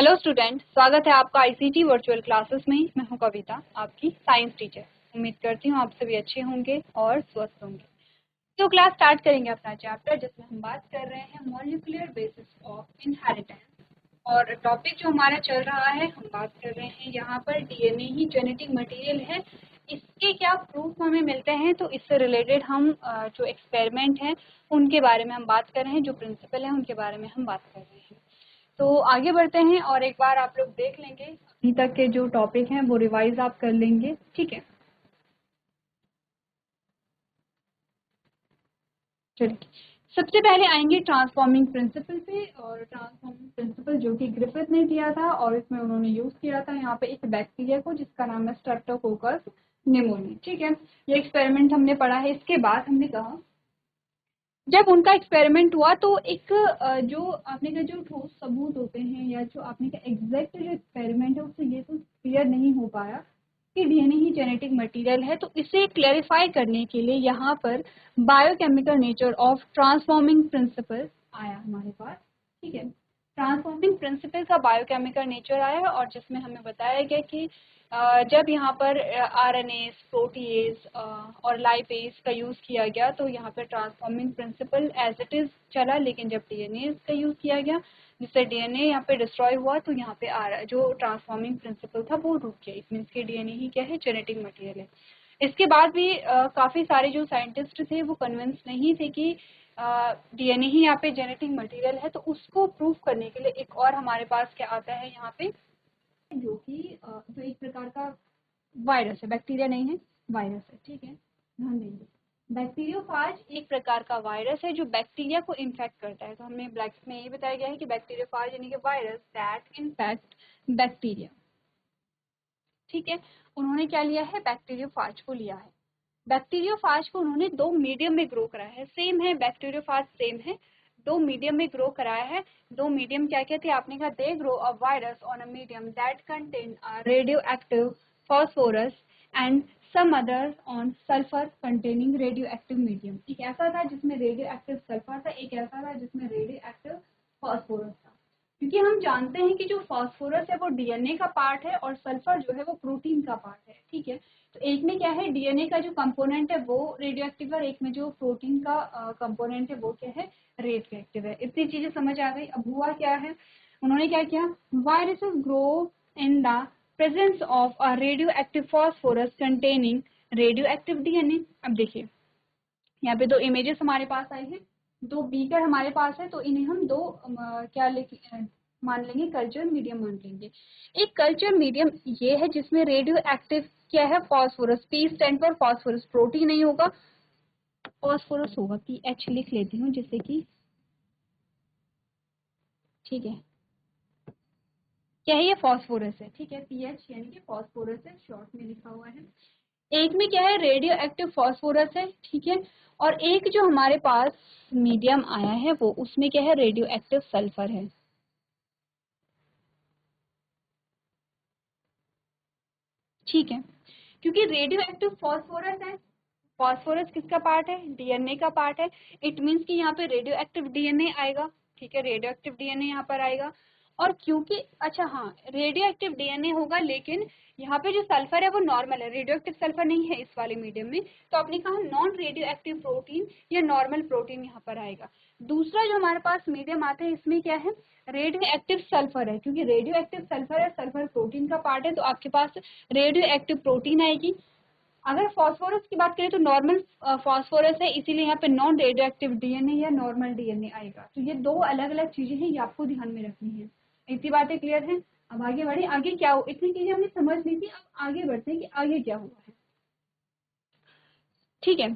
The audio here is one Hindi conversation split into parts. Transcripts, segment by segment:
हेलो स्टूडेंट, स्वागत है आपका आईसीटी वर्चुअल क्लासेस में। मैं हूं कविता, आपकी साइंस टीचर। उम्मीद करती हूं आप सभी अच्छे होंगे और स्वस्थ होंगे। तो क्लास स्टार्ट करेंगे अपना चैप्टर, जिसमें हम बात कर रहे हैं मॉलिक्यूलर बेसिस ऑफ इनहेरिटेंस। और टॉपिक जो हमारा चल रहा है, हम बात कर रहे हैं यहाँ पर डीएनए ही जेनेटिक मटेरियल है। इसके क्या प्रूफ हमें मिलते हैं, तो इससे रिलेटेड हम जो एक्सपेरिमेंट हैं उनके बारे में हम बात कर रहे हैं, जो प्रिंसिपल है उनके बारे में हम बात कर रहे हैं। तो आगे बढ़ते हैं और एक बार आप लोग देख लेंगे, अभी तक के जो टॉपिक हैं वो रिवाइज आप कर लेंगे, ठीक है। चलिए, सबसे पहले आएंगे ट्रांसफॉर्मिंग प्रिंसिपल पे। और ट्रांसफॉर्मिंग प्रिंसिपल जो कि ग्रिफिथ ने दिया था, और इसमें उन्होंने यूज किया था यहाँ पे एक बैक्टीरिया को जिसका नाम है स्ट्रेप्टोकोकस निमोनिया, ठीक है। ये एक्सपेरिमेंट हमने पढ़ा है। इसके बाद हमने कहा, जब उनका एक्सपेरिमेंट हुआ तो एक जो आपने का जो ठोस सबूत होते हैं या जो आपने का एग्जैक्ट जो एक्सपेरिमेंट है उससे ये तो क्लियर नहीं हो पाया कि डीएनए ही जेनेटिक मटेरियल है। तो इसे क्लैरिफाई करने के लिए यहाँ पर biochemical nature of transforming principle आया हमारे पास, ठीक है। ट्रांसफॉर्मिंग प्रिंसिपल का बायोकेमिकल नेचर आया और जिसमें हमें बताया गया कि जब यहाँ पर आरएनएस, प्रोटीएज और लाइपेज का यूज़ किया गया तो यहाँ पर transforming principle as it is चला, लेकिन जब डीएनए का यूज़ किया गया जिससे डीएनए यहाँ पे डिस्ट्रॉय हुआ तो यहाँ पे जो ट्रांसफॉर्मिंग प्रिंसिपल था वो रुक गया। इट मीन्स के डीएनए ही क्या है, जेनेटिक मटेरियल है। इसके बाद भी काफ़ी सारे जो साइंटिस्ट थे वो कन्विंस नहीं थे कि डीएनए ही यहाँ पे जेनेटिक मटेरियल है। तो उसको प्रूव करने के लिए एक और हमारे पास क्या आता है यहाँ पे, जो कि जो एक प्रकार का वायरस है, बैक्टीरिया नहीं है, वायरस है, ठीक है, ध्यान देंगे। बैक्टीरियोफाज एक प्रकार का वायरस है जो बैक्टीरिया को इन्फेक्ट करता है। तो हमने ब्लैक्स में यही बताया गया है कि बैक्टीरियोफाज यानी कि वायरस दैट इन्फेक्ट बैक्टीरिया, ठीक है। उन्होंने क्या लिया है, बैक्टीरियोफाज को लिया है। बैक्टीरियोफाज को उन्होंने दो मीडियम में ग्रो कराया है। सेम है, बैक्टीरियोफाज सेम है, दो मीडियम में ग्रो कराया है। दो मीडियम क्या क्या थे आपने कहा, they grow a virus on a medium that contain radioactive phosphorus and some other on sulphur containing radioactive medium. एक ऐसा था जिसमें रेडियो एक्टिव सल्फर था, एक ऐसा था जिसमें रेडियो एक्टिव फॉस्फोरस था। क्योंकि हम जानते हैं कि जो फॉस्फोरस है वो डीएनए का पार्ट है और सल्फर जो है वो प्रोटीन का पार्ट है, ठीक है। तो एक में क्या है, डीएनए का जो कंपोनेंट है वो रेडियो एक्टिव है, एक में जो प्रोटीन का कंपोनेंट है वो क्या है, रेडियो एक्टिव है। इतनी चीजें समझ आ गई। अब हुआ क्या है, उन्होंने क्या किया, viruses grow in the presence of a radio active phosphorus containing radio active DNA. अब देखिए, यहाँ पे दो इमेजेस हमारे पास आई हैं, दो बीकर हमारे पास है, तो इन्हें हम दो क्या मान लेंगे, कल्चर मीडियम मान लेंगे। एक कल्चर मीडियम ये है जिसमें रेडियो एक्टिव क्या है, फॉस्फोरस। पी स्टैंड पर फॉस्फोरस, प्रोटीन नहीं होगा, फॉस्फोरस होगा। पीएच लिख लेती हूँ जिससे कि, ठीक है, क्या है, ये फॉस्फोरस है, ठीक है। पीएच यानी कि फॉस्फोरस है, शॉर्ट में लिखा हुआ है। एक में क्या है, रेडियो एक्टिव फॉस्फोरस है, ठीक है। और एक जो हमारे पास मीडियम आया है वो, उसमें क्या है, रेडियो एक्टिव सल्फर है, ठीक है। क्योंकि रेडियो एक्टिव फॉस्फोरस है, फॉस्फोरस किसका पार्ट है, डीएनए का पार्ट है। इट मीन्स कि यहाँ पे रेडियो एक्टिव डीएनए आएगा, ठीक है, रेडियो एक्टिव डीएनए यहाँ पर आएगा। और क्योंकि, अच्छा हाँ, रेडियो एक्टिव डीएनए होगा, लेकिन यहाँ पे जो सल्फर है वो नॉर्मल है, रेडियो एक्टिव सल्फर नहीं है इस वाले मीडियम में। तो आपने कहा नॉन रेडियो एक्टिव प्रोटीन या नॉर्मल प्रोटीन यहाँ पर आएगा। दूसरा जो हमारे पास मीडियम आता है, इसमें क्या है, रेडियो एक्टिव सल्फर है। क्योंकि रेडियो एक्टिव सल्फर है, सल्फर प्रोटीन का पार्ट है, तो आपके पास रेडियो एक्टिव प्रोटीन आएगी। अगर फॉस्फोरस की बात करें तो नॉर्मल फॉस्फोरस है, इसीलिए यहाँ पे नॉन रेडियो एक्टिव डीएनए या नॉर्मल डीएनए आएगा। तो ये दो अलग अलग चीजें हैं, ये आपको ध्यान में रखनी है। इतनी बातें क्लियर हैं। अब आगे बढ़े, आगे क्या हो, इतनी चीजें हमने समझ ली थी, अब आगे बढ़ते हैं कि आगे क्या हुआ है, ठीक है।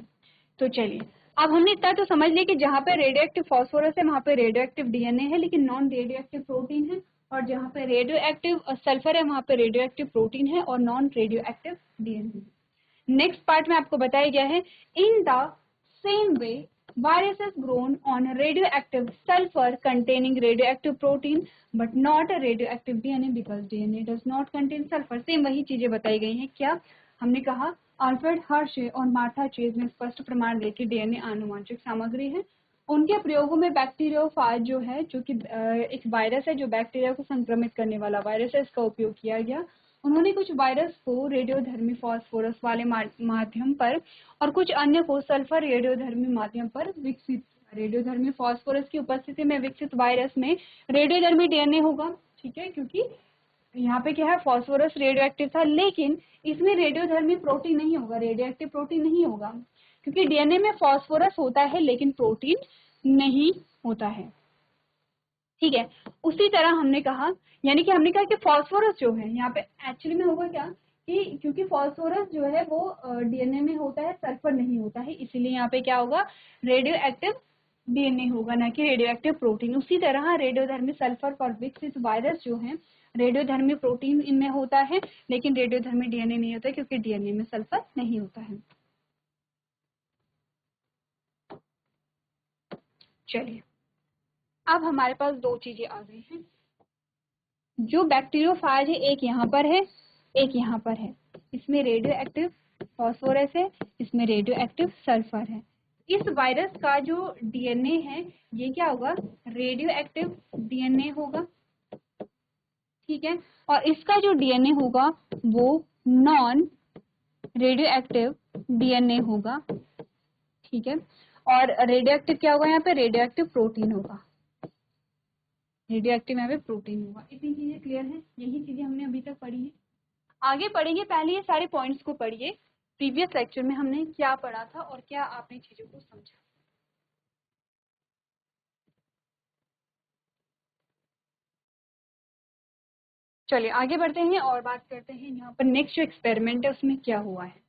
तो चलिए, अब हमने इतना तो समझ लिया कि जहाँ पे रेडियो एक्टिव फॉस्फोरस है वहाँ पे रेडियो एक्टिव डीएनए है, लेकिन नॉन रेडियो एक्टिव प्रोटीन है। और जहाँ पे रेडियो एक्टिव सल्फर है वहाँ पे रेडियो एक्टिव प्रोटीन है और नॉन रेडियो एक्टिव डीएनए है। नेक्स्ट पार्ट में आपको बताया गया है, in the same way viruses grown on radioactive sulfur containing radioactive protein but not a radioactive DNA because DNA does not contain sulfur। Same वही चीजें बताई गई हैं। क्या हमने कहा, अल्फ्रेड हर्शे और मार्था चेज ने स्पष्ट प्रमाण दिए कि डीएनए आनुवंशिक सामग्री है उनके प्रयोगों में बैक्टीरियोफाज जो है, जो कि एक वायरस है जो बैक्टीरिया को संक्रमित करने वाला वायरस है, इसका उपयोग किया गया। उन्होंने कुछ वायरस को रेडियोधर्मी फास्फोरस वाले माध्यम पर और कुछ अन्य को सल्फर रेडियोधर्मी माध्यम पर विकसित। रेडियोधर्मी फास्फोरस की उपस्थिति में विकसित वायरस में रेडियोधर्मी डीएनए होगा, ठीक है, क्योंकि यहाँ पे क्या है, फास्फोरस रेडियो एक्टिव था, लेकिन इसमें रेडियोधर्मी प्रोटीन नहीं होगा, रेडियो एक्टिव प्रोटीन नहीं होगा, क्योंकि डीएनए में फास्फोरस होता है लेकिन प्रोटीन नहीं होता है, ठीक है। उसी तरह हमने कहा, यानी कि हमने कहा कि फास्फोरस जो है यहाँ पे एक्चुअली में होगा क्या, कि क्योंकि फास्फोरस जो है वो डीएनए में होता है, सल्फर नहीं होता है, इसीलिए यहाँ पे क्या होगा, रेडियो एक्टिव डीएनए होगा, ना कि रेडियो एक्टिव प्रोटीन। उसी तरह रेडियोधर्मी सल्फर पर विकसित वायरस जो है, रेडियोधर्मी प्रोटीन इनमें होता है लेकिन रेडियोधर्मी डीएनए नहीं होता है, क्योंकि डीएनए में सल्फर नहीं होता है। चलिए, अब हमारे पास दो चीजें आ गई हैं। जो बैक्टीरियोफाज है, एक यहाँ पर है, एक यहाँ पर है। इसमें रेडियो एक्टिव फास्फोरस है, इसमें रेडियो एक्टिव सल्फर है। इस वायरस का जो डीएनए है ये क्या होगा, रेडियो एक्टिव डीएनए होगा, ठीक है। और इसका जो डीएनए होगा वो नॉन रेडियो एक्टिव डीएनए होगा, ठीक है। और रेडियो एक्टिव क्या होगा, यहाँ पे रेडियो एक्टिव प्रोटीन होगा, रेडियो एक्टिव यहाँ पे प्रोटीन होगा। इतनी चीजें क्लियर है, यही चीजें हमने अभी तक पढ़ी है। आगे पढ़ेंगे, पहले ये सारे पॉइंट्स को पढ़िए, प्रीवियस लेक्चर में हमने क्या पढ़ा था और क्या आपने चीजों को समझा। चलिए आगे बढ़ते हैं और बात करते हैं यहाँ पर नेक्स्ट जो एक्सपेरिमेंट है उसमें क्या हुआ है।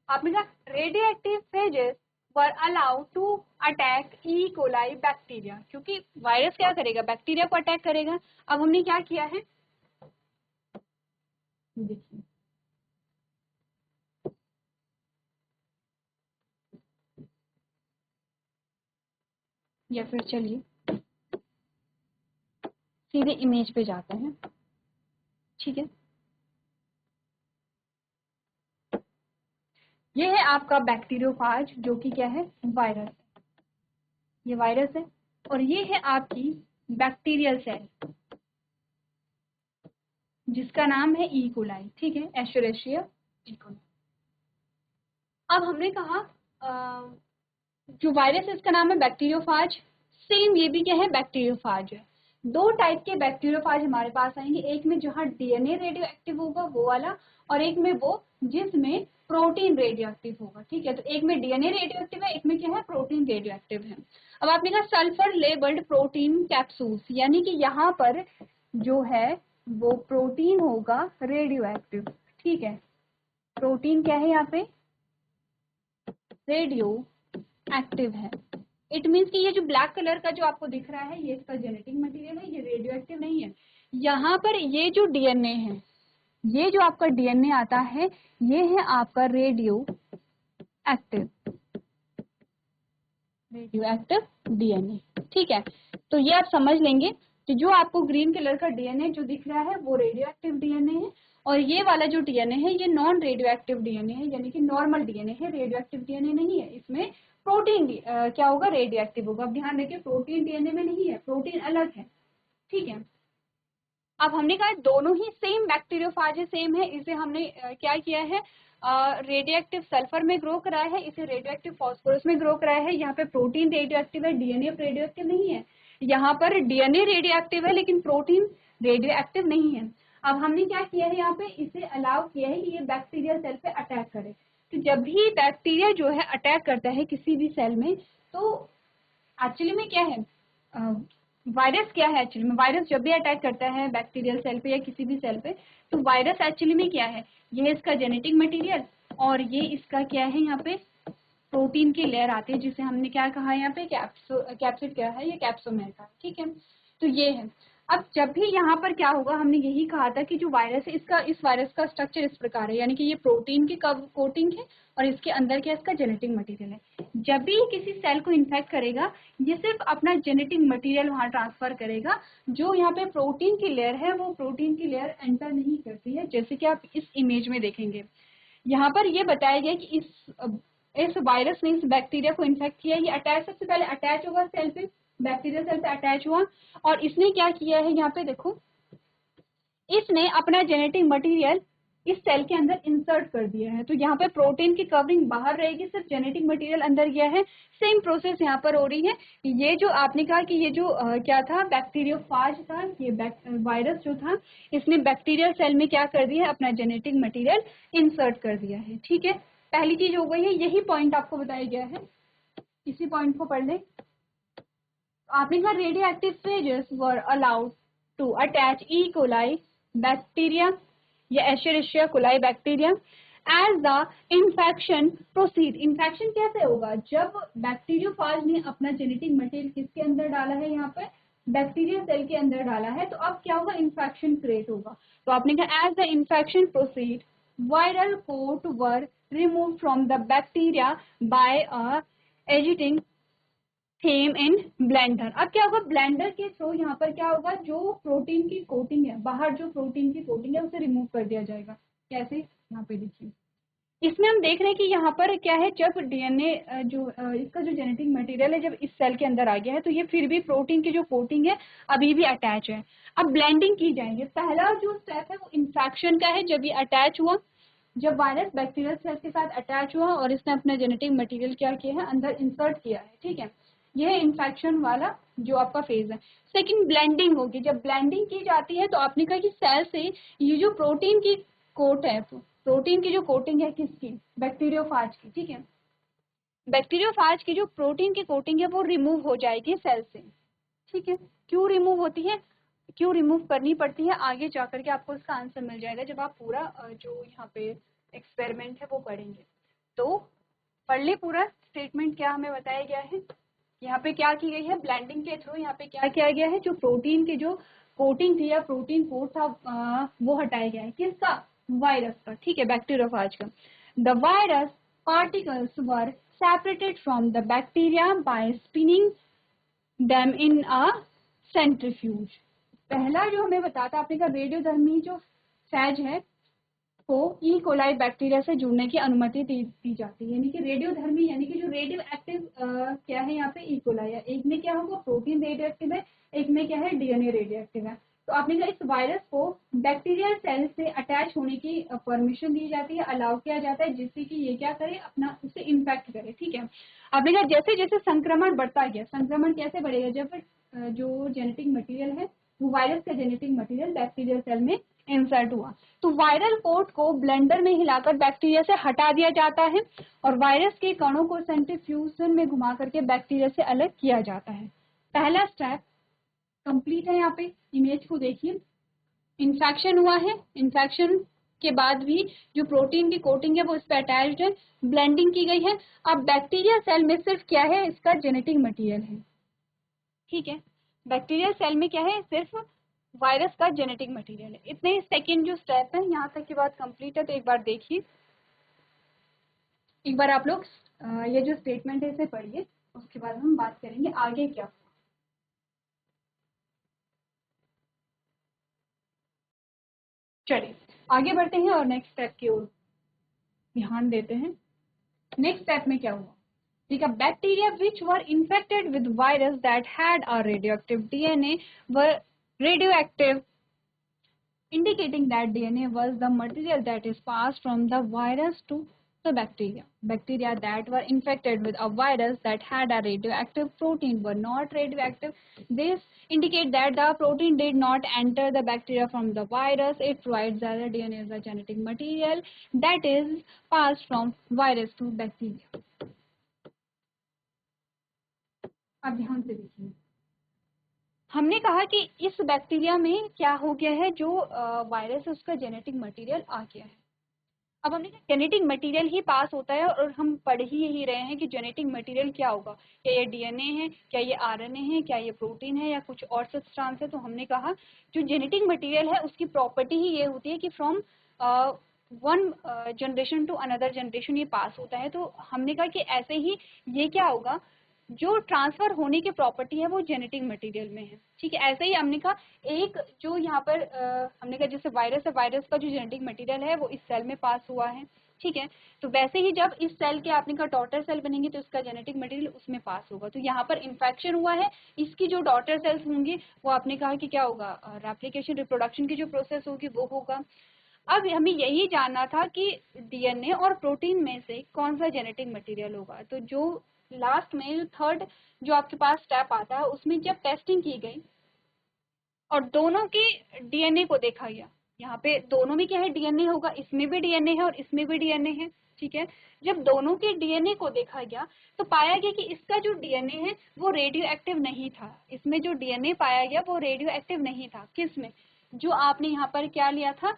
आपने कहा radioactive phages were allowed to attack E coli bacteria, क्योंकि वायरस क्या करेगा, बैक्टीरिया को अटैक करेगा। अब हमने क्या किया है, देखिए या फिर चलिए सीधे इमेज पे जाते हैं, ठीक है। ये है आपका बैक्टीरियोफाज, जो कि क्या है, वायरस है, ये वायरस है। और ये है आपकी बैक्टीरियल सेल जिसका नाम है ई कोलाई, ठीक है, एस्चेरिचिया ई कोलाई। अब हमने कहा जो वायरस है इसका नाम है बैक्टीरियोफाज, सेम ये भी क्या है, बैक्टीरियोफाज है। दो टाइप के बैक्टीरियोफाज हमारे पास आएंगे, एक में जहाँ डीएनए रेडियो एक्टिव होगा वो वाला, और एक में वो जिसमें प्रोटीन रेडियो एक्टिव होगा, ठीक है। तो एक में डीएनए रेडियो एक्टिव है, एक में क्या है, प्रोटीन रेडियो एक्टिव है। अब आपने कहा सल्फर लेबल्ड प्रोटीन कैप्सूल्स, यानी कि यहाँ पर जो है वो प्रोटीन होगा रेडियो एक्टिव, ठीक है। प्रोटीन क्या है यहाँ पे, रेडियो एक्टिव है। इट मीन्स कि ये जो ब्लैक कलर का जो आपको दिख रहा है ये इसका जेनेटिक मटेरियल है, ये रेडियो एक्टिव नहीं है। यहाँ पर ये जो डीएनए है, ये जो आपका डीएनए आता है ये है आपका radio active, radio active DNA, ठीक है। तो ये आप समझ लेंगे कि जो आपको ग्रीन कलर का डीएनए जो दिख रहा है वो रेडियो एक्टिव डीएनए है, और ये वाला जो डीएनए है ये नॉन रेडियो एक्टिव डीएनए है, यानी कि नॉर्मल डीएनए है, रेडियो एक्टिव डीएनए नहीं है। इसमें प्रोटीन क्या होगा, रेडियो एक्टिव होगा। अब ध्यान रखिए प्रोटीन डीएनए में नहीं है, प्रोटीन अलग है, ठीक है। अब हमने कहा दोनों ही सेम बैक्टीरियोफाज है, सेम है। इसे हमने क्या किया है, रेडियो एक्टिव सल्फर में ग्रो कराया है, इसे रेडियो एक्टिव फास्फोरस में ग्रो कराया है। यहाँ पे प्रोटीन रेडियो एक्टिव है, डीएनए रेडियो एक्टिव नहीं है। यहाँ पर डीएनए रेडियो एक्टिव है लेकिन प्रोटीन रेडियो एक्टिव नहीं है। अब हमने क्या किया है, यहाँ पे इसे अलाउ किया है कि ये बैक्टीरियल सेल पे अटैक करे। तो जब भी बैक्टीरिया जो है अटैक करता है किसी भी सेल में, तो एक्चुअली में क्या है, वायरस क्या है, एक्चुअली में वायरस जब भी अटैक करता है बैक्टीरियल सेल पे या किसी भी सेल पे, तो वायरस एक्चुअली में क्या है, ये इसका जेनेटिक मटेरियल और ये इसका क्या है, यहाँ पे प्रोटीन की लेयर आती है जिसे हमने क्या कहा यहाँ पे, कैप्सिड क्या है, ये कैप्सोमेर का, ठीक है। तो ये है। अब जब भी यहाँ पर क्या होगा, हमने यही कहा था कि जो वायरस है इसका, इस वायरस का स्ट्रक्चर इस प्रकार है, यानी कि ये प्रोटीन की कोटिंग है और इसके अंदर क्या, इसका जेनेटिक मटेरियल है। जब भी किसी सेल को इन्फेक्ट करेगा ये सिर्फ अपना जेनेटिक मटेरियल वहां ट्रांसफर करेगा, जो यहाँ पे प्रोटीन की लेयर है वो प्रोटीन की लेयर एंटर नहीं करती है, जैसे कि आप इस इमेज में देखेंगे। यहाँ पर ये बताया गया कि इस इस वायरस ने इस बैक्टीरिया को इन्फेक्ट किया, ये अटैच, सबसे पहले अटैच होगा सेल पे, बैक्टीरिया सेल पे अटैच हुआ और इसने क्या किया है, यहाँ पे देखो, इसने अपना जेनेटिक मटेरियल इस सेल के अंदर इंसर्ट कर दिया है। तो यहाँ पे प्रोटीन की कवरिंग बाहर रहेगी, सिर्फ जेनेटिक मटेरियल अंदर गया है। सेम प्रोसेस यहाँ पर हो रही है। ये जो आपने कहा कि ये जो क्या था, बैक्टीरियोफाज था, ये वायरस जो था, इसने बैक्टीरियल सेल में क्या कर दिया है, अपना जेनेटिक मटेरियल इंसर्ट कर दिया है। ठीक है, पहली चीज हो गई है, यही पॉइंट आपको बताया गया है, इसी पॉइंट को पढ़ ले। आपने कहा radioactive phages were allowed to attach E coli bacteria या Escherichia coli bacteria as the infection proceed. Infection कैसे होगा, जब बैक्टीरियोफाज ने अपना जेनेटिक मटेरियल किसके अंदर डाला है, यहाँ पर बैक्टीरिया सेल के अंदर डाला है, तो अब क्या होगा, इन्फेक्शन क्रिएट होगा। तो आपने कहा as the infection proceed viral coat were remove from the bacteria by a agitating them in blender. अब क्या होगा, ब्लेंडर के थ्रू यहाँ पर क्या होगा, जो प्रोटीन की कोटिंग है, बाहर जो प्रोटीन की कोटिंग है उसे रिमूव कर दिया जाएगा। कैसे, यहाँ पे देखिए, इसमें हम देख रहे हैं कि यहाँ पर क्या है, जब डीएनए जो इसका जो जेनेटिक मटेरियल है जब इस सेल के अंदर आ गया है, तो ये फिर भी प्रोटीन की जो कोटिंग है अभी भी अटैच है। अब ब्लेंडिंग की जाएगी। पहला जो स्टेप है वो इन्फेक्शन का है, जब ये अटैच हुआ, जब वायरस बैक्टीरियल सेल के साथ अटैच हुआ और इसने अपना जेनेटिक मटेरियल क्या किया है, अंदर इंसर्ट किया है। ठीक है, यह इन्फेक्शन वाला जो आपका फेज है। सेकंड, ब्लेंडिंग होगी। जब ब्लेंडिंग की जाती है तो आपने कहा कि सेल से ये जो प्रोटीन की कोट है, प्रोटीन की जो कोटिंग है किसकी, बैक्टीरियोफाज की। ठीक है, बैक्टीरियोफाज की जो प्रोटीन की कोटिंग है वो रिमूव हो जाएगी सेल से। ठीक है, क्यों रिमूव होती है, क्यों रिमूव करनी पड़ती है, आगे जाकर के आपको इसका आंसर मिल जाएगा जब आप पूरा जो यहाँ पे एक्सपेरिमेंट है वो पढ़ेंगे। तो पढ़ ले पूरा स्टेटमेंट, क्या हमें बताया गया है। यहाँ पे क्या की गई है, ब्लेंडिंग के थ्रू यहाँ पे क्या किया गया है, जो प्रोटीन की जो कोटिंग थी या प्रोटीन कोट था वो हटाया गया है। किसका, वायरस का। ठीक है, बैक्टीरियोफाज का। The virus particles were separated from the bacteria bye spinning them in a centrifuge. पहला जो हमें बताता, आपने कहा रेडियोधर्मी जो फैज है को ई कोलाई बैक्टीरिया से जुड़ने की अनुमति दी जाती है। यानी कि रेडियोधर्मी, यानी कि जो रेडियो एक्टिव क्या है यहाँ पे, ई कोलाई है। एक में क्या होगा, प्रोटीन रेडियो एक्टिव है, एक में क्या है, डीएनए रेडियो एक्टिव है। तो आपने कहा इस वायरस को बैक्टीरियल सेल से अटैच होने की परमिशन दी जाती है, अलाउ किया जाता है, जिससे कि ये क्या करे, अपना उसे इन्फेक्ट करे। ठीक है, आपने कहा जैसे जैसे संक्रमण बढ़ता गया, संक्रमण कैसे बढ़ेगा, जब जो जेनेटिक मटेरियल है वो वायरस का जेनेटिक मटेरियल बैक्टीरियल सेल में इंसर्ट हुआ, तो वायरल कोट को ब्लेंडर में हिलाकर बैक्टीरिया से हटा दिया जाता है और वायरस के कणों को सेंट्रीफ्यूजन में घुमा करके बैक्टीरिया से अलग किया जाता है। पहला स्टेप कंप्लीट है। यहाँ पे इमेज को देखिए, इन्फेक्शन हुआ है, इन्फेक्शन के बाद भी जो प्रोटीन की कोटिंग है वो इस पर अटैच्ड है, ब्लेंडिंग की गई है। अब बैक्टीरिया सेल में सिर्फ क्या है, इसका जेनेटिक मटेरियल है। ठीक है, बैक्टीरियल सेल में क्या है, सिर्फ वायरस का जेनेटिक मटेरियल है। इतने सेकेंड जो स्टेप है, यहाँ तक की बात कंप्लीट है। तो एक बार देखिए, एक बार आप लोग ये जो स्टेटमेंट है इसे पढ़िए, उसके बाद हम बात करेंगे आगे क्या। चलिए आगे बढ़ते हैं और नेक्स्ट स्टेप की ओर ध्यान देते हैं। नेक्स्ट स्टेप में क्या हुआ, ठीक है, bacteria which were infected with virus that had a radioactive DNA were radioactive, indicating that DNA was the material that is passed from the virus to the bacteria. Bacteria that were infected with a virus that had a radioactive protein were not radioactive. This indicates that the protein did not enter the bacteria from the virus. It provides that the DNA is the genetic material that is passed from virus to bacteria. अब ध्यान से देखिए, हमने कहा कि इस बैक्टीरिया में क्या हो गया है, जो वायरस है उसका जेनेटिक मटेरियल आ गया है। अब हमने कहा जेनेटिक मटेरियल ही पास होता है और हम पढ़ ही रहे हैं कि जेनेटिक मटेरियल क्या होगा, क्या ये डीएनए है, क्या ये आरएनए है, क्या ये प्रोटीन है या कुछ और सब्सटेंस है। तो हमने कहा जो जेनेटिक मटेरियल है उसकी प्रॉपर्टी ही ये होती है कि from one generation to another generation ये पास होता है। तो हमने कहा कि ऐसे ही ये क्या होगा, जो ट्रांसफर होने की प्रॉपर्टी है वो जेनेटिक मटेरियल में है। ठीक है, ऐसे ही हमने कहा एक जो यहाँ पर हमने कहा जैसे वायरस है, वायरस का जो जेनेटिक मटेरियल है वो इस सेल में पास हुआ है, ठीक है। तो वैसे ही जब इस सेल के आपने कहा डॉटर सेल बनेंगे तो इसका जेनेटिक मटेरियल उसमें पास होगा। तो यहाँ पर इन्फेक्शन हुआ है, इसकी जो डॉटर सेल्स होंगी वो आपने कहा कि क्या होगा, रेप्लिकेशन रिप्रोडक्शन की जो प्रोसेस होगी वो होगा। अब हमें यही जानना था कि डीएनए और प्रोटीन में से कौन सा जेनेटिक मटेरियल होगा। तो जो लास्ट में जो थर्ड जो आपके पास स्टेप आता है उसमें जब टेस्टिंग की गई और दोनों के डीएनए को देखा गया, यहाँ पे दोनों में क्या है, डीएनए होगा, इसमें भी डीएनए है और इसमें भी डीएनए है, ठीक है। जब दोनों के डीएनए को देखा गया तो पाया गया कि इसका जो डीएनए है वो रेडियो एक्टिव नहीं था। इसमें जो डीएनए पाया गया वो रेडियो एक्टिव नहीं था। किसमें, जो आपने यहाँ पर क्या लिया था,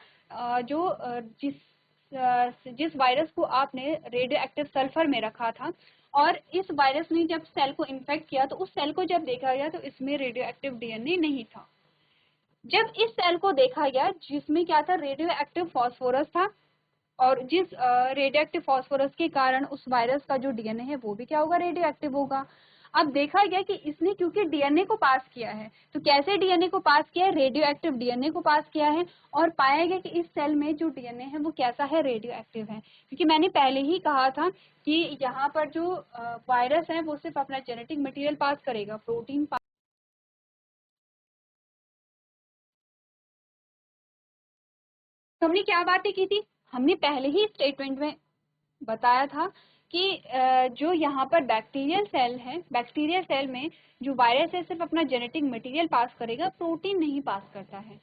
जिस वायरस को आपने रेडियो एक्टिव सल्फर में रखा था और इस वायरस ने जब सेल को इन्फेक्ट किया तो उस सेल को जब देखा गया तो इसमें रेडियो एक्टिव डीएनए नहीं था। जब इस सेल को देखा गया जिसमें क्या था, रेडियो एक्टिव फास्फोरस था, और जिस रेडियो एक्टिव फास्फोरस के कारण उस वायरस का जो डीएनए है वो भी क्या होगा, रेडियो एक्टिव होगा। अब देखा गया कि इसने क्योंकि डीएनए को पास किया है, तो कैसे डीएनए को पास किया है, रेडियो एक्टिव डीएनए को पास किया है, और पाया गया कि इस सेल में जो डीएनए है वो कैसा है, रेडियो एक्टिव है। क्योंकि मैंने पहले ही कहा था कि यहाँ पर जो वायरस है वो सिर्फ अपना जेनेटिक मटेरियल पास करेगा, प्रोटीन तो हमने क्या बातें की थी, हमने पहले ही स्टेटमेंट में बताया था कि जो यहाँ पर बैक्टीरियल सेल है, बैक्टीरियल सेल में जो वायरस है सिर्फ अपना जेनेटिक मटेरियल पास करेगा, प्रोटीन नहीं पास करता है।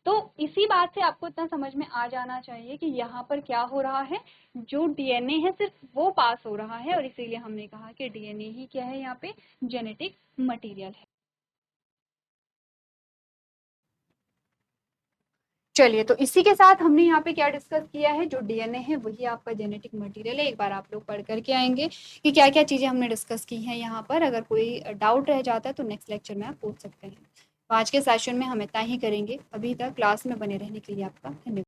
तो इसी बात से आपको इतना समझ में आ जाना चाहिए कि यहाँ पर क्या हो रहा है, जो डीएनए है सिर्फ वो पास हो रहा है, और इसीलिए हमने कहा कि डीएनए ही क्या है, यहाँ पे जेनेटिक मटेरियल है। चलिए, तो इसी के साथ हमने यहाँ पे क्या डिस्कस किया है, जो डीएनए है वही आपका जेनेटिक मटेरियल है। एक बार आप लोग पढ़ करके आएंगे कि क्या क्या चीज़ें हमने डिस्कस की हैं यहाँ पर। अगर कोई डाउट रह जाता है तो नेक्स्ट लेक्चर में आप पूछ सकते हैं। तो आज के सेशन में हम इतना ही करेंगे। अभी तक क्लास में बने रहने के लिए आपका धन्यवाद।